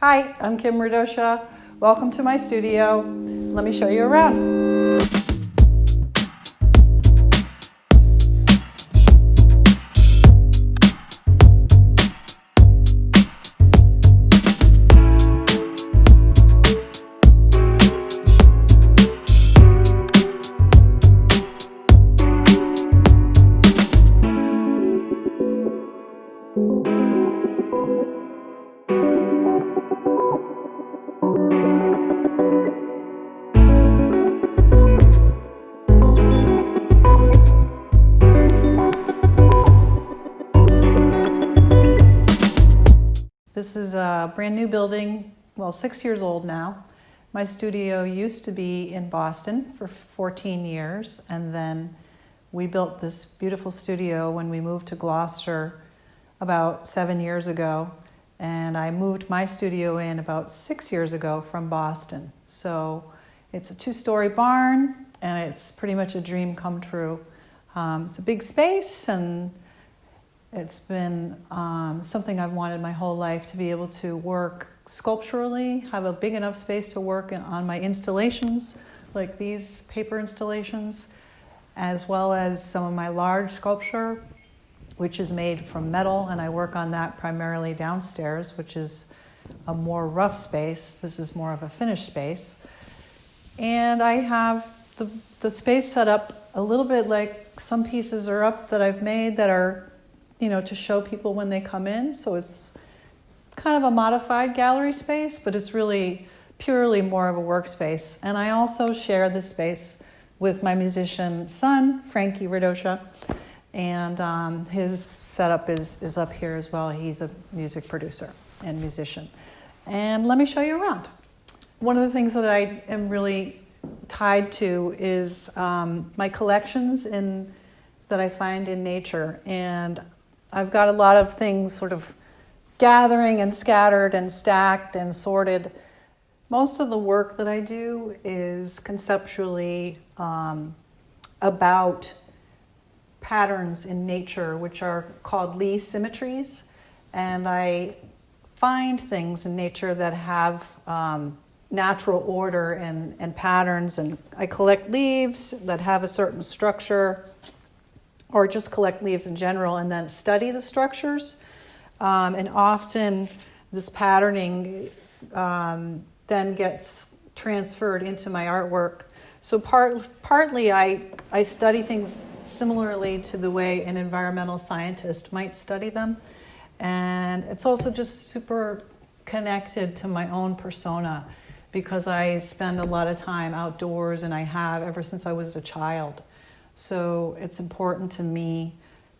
Hi, I'm Kim Radochia. Welcome to my studio. Let me show you around. This is a brand new building, well, 6 years old now. My studio used to be in Boston for 14 years, and then we built this beautiful studio when we moved to Gloucester about 7 years ago, and I moved my studio in about 6 years ago from Boston. So it's a 2-story barn, and it's pretty much a dream come true. It's a big space, and it's been something I've wanted my whole life, to be able to work sculpturally, have a big enough space to work on my installations, like these paper installations, as well as some of my large sculpture, which is made from metal, and I work on that primarily downstairs, which is a more rough space. This is more of a finished space. And I have the space set up a little bit like some pieces are up that I've made that are, to show people when they come in. So it's kind of a modified gallery space, but it's really purely more of a workspace. And I also share this space with my musician son, Frankie Radochia, and his setup is up here as well. He's a music producer and musician. And let me show you around. One of the things that I am really tied to is my collections that I find in nature. And I've got a lot of things sort of gathering and scattered and stacked and sorted. Most of the work that I do is conceptually about patterns in nature, which are called Lee symmetries. And I find things in nature that have natural order and patterns. And I collect leaves that have a certain structure, or just collect leaves in general, and then study the structures. And often this patterning then gets transferred into my artwork. So partly I study things similarly to the way an environmental scientist might study them. And it's also just super connected to my own persona, because I spend a lot of time outdoors, and I have ever since I was a child. So it's important to me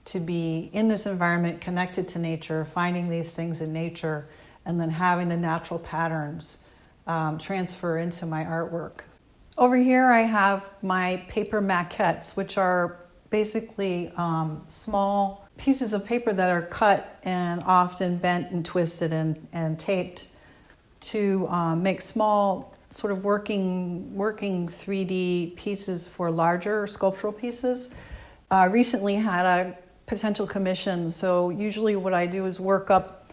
to be in this environment, connected to nature, finding these things in nature, and then having the natural patterns transfer into my artwork. Over here I have my paper maquettes, which are basically small pieces of paper that are cut and often bent and twisted and taped to make small sort of working 3D pieces for larger sculptural pieces. Recently had a potential commission, so usually what I do is work up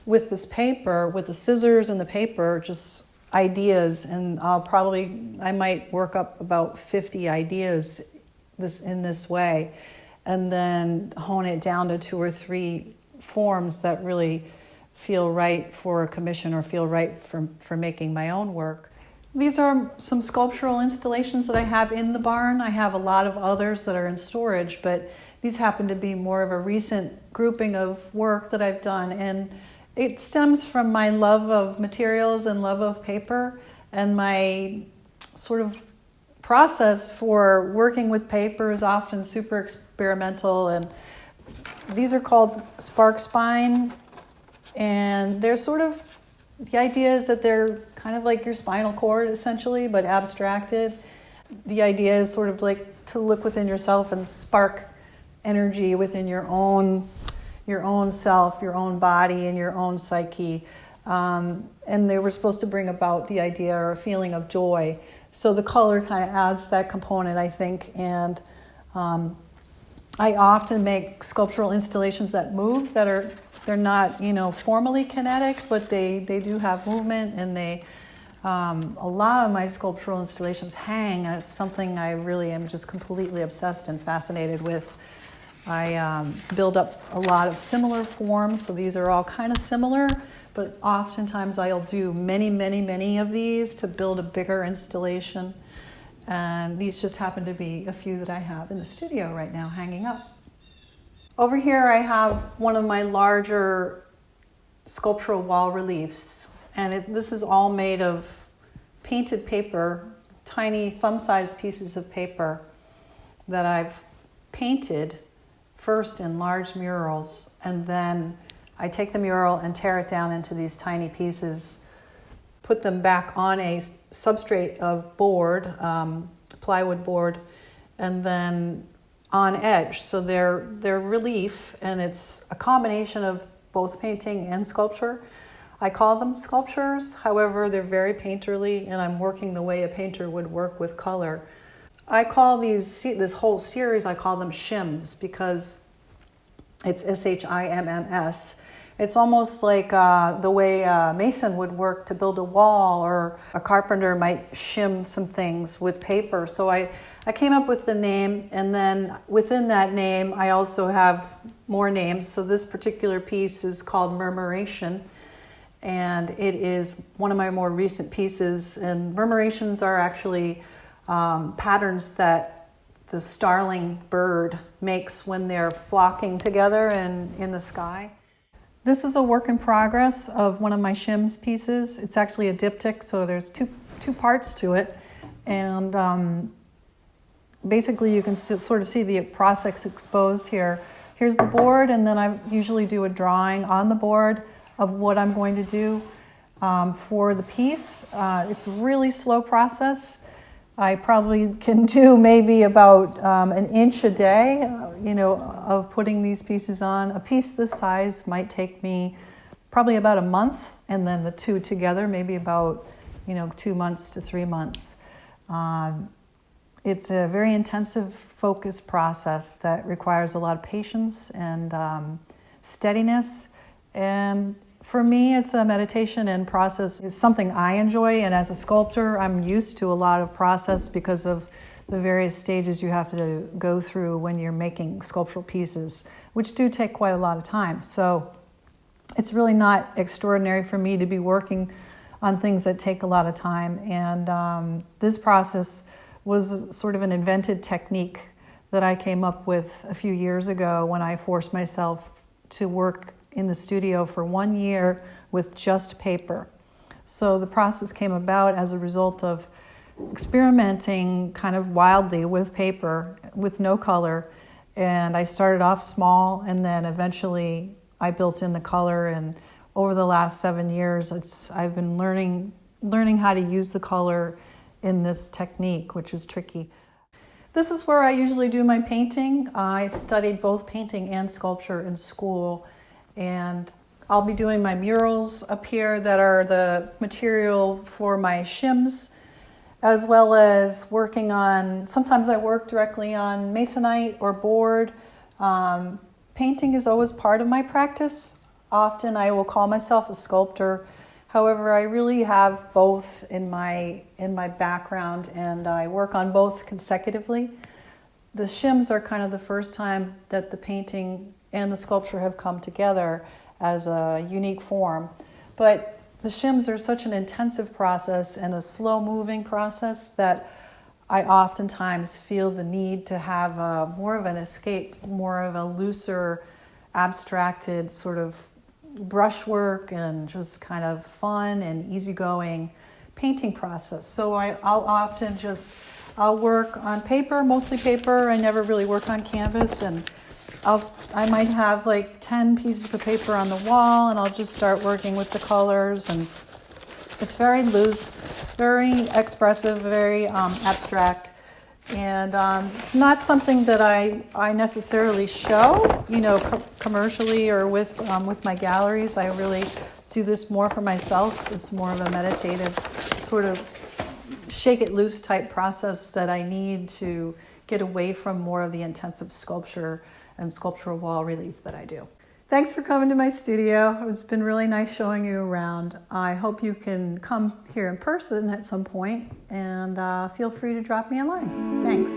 with this paper, with the scissors and the paper, just ideas, and I might work up about 50 ideas in this way, and then hone it down to 2 or 3 forms that really feel right for a commission or feel right for making my own work. These are some sculptural installations that I have in the barn. I have a lot of others that are in storage, but these happen to be more of a recent grouping of work that I've done. And it stems from my love of materials and love of paper, and my sort of process for working with paper is often super experimental. And these are called spark spine, and they're sort of, the idea is that they're kind of like your spinal cord, essentially, but abstracted. The idea is sort of like to look within yourself and spark energy within your own self, your own body, and your own psyche. And they were supposed to bring about the idea or a feeling of joy. So the color kind of adds that component, I think. And I often make sculptural installations that move, that are They're not, formally kinetic, but they do have movement, and a lot of my sculptural installations hang as something I really am just completely obsessed and fascinated with. I build up a lot of similar forms, so these are all kind of similar, but oftentimes I'll do many, many, many of these to build a bigger installation. And these just happen to be a few that I have in the studio right now hanging up. Over here I have one of my larger sculptural wall reliefs, and this is all made of painted paper, tiny thumb-sized pieces of paper that I've painted first in large murals, and then I take the mural and tear it down into these tiny pieces, put them back on a substrate of board, plywood board, and then on edge. So they're relief, and it's a combination of both painting and sculpture. I call them sculptures, however, they're very painterly, and I'm working the way a painter would work with color. I call this whole series, I call them shims, because it's S-H-I-M-M-S. It's almost like the way a mason would work to build a wall, or a carpenter might shim some things with paper. So I came up with the name, and then within that name I also have more names. So this particular piece is called Murmuration, and it is one of my more recent pieces. And murmurations are actually patterns that the starling bird makes when they're flocking together in the sky. This is a work in progress of one of my shims pieces. It's actually a diptych, so there's two parts to it. And basically you can sort of see the process exposed here. Here's the board, and then I usually do a drawing on the board of what I'm going to do for the piece. It's a really slow process. I probably can do maybe about an inch a day, of putting these pieces on. A piece this size might take me probably about a month, and then the two together maybe about 2 months to 3 months. It's a very intensive, focused process that requires a lot of patience and steadiness. And for me, it's a meditation, and process is something I enjoy. And as a sculptor, I'm used to a lot of process because of the various stages you have to go through when you're making sculptural pieces, which do take quite a lot of time. So it's really not extraordinary for me to be working on things that take a lot of time. And this process was sort of an invented technique that I came up with a few years ago when I forced myself to work in the studio for 1 year with just paper. So the process came about as a result of experimenting kind of wildly with paper, with no color. And I started off small, and then eventually I built in the color. And over the last 7 years, I've been learning how to use the color in this technique, which is tricky. This is where I usually do my painting. I studied both painting and sculpture in school, and I'll be doing my murals up here that are the material for my shims, as well as working on, sometimes I work directly on masonite or board. Painting is always part of my practice. Often I will call myself a sculptor. However, I really have both in my background, and I work on both consecutively. The shims are kind of the first time that the painting and the sculpture have come together as a unique form. But the shims are such an intensive process and a slow-moving process that I oftentimes feel the need to have more of an escape, more of a looser, abstracted sort of brushwork and just kind of fun and easygoing painting process. So I'll work on paper, mostly paper. I never really work on canvas, and I might have like 10 pieces of paper on the wall, and I'll just start working with the colors. And it's very loose, very expressive, very abstract, and not something that I necessarily show, commercially or with my galleries. I really do this more for myself. It's more of a meditative sort of shake it loose type process that I need to get away from more of the intensive sculpture and sculptural wall relief that I do. Thanks for coming to my studio. It's been really nice showing you around. I hope you can come here in person at some point, and feel free to drop me a line. Thanks.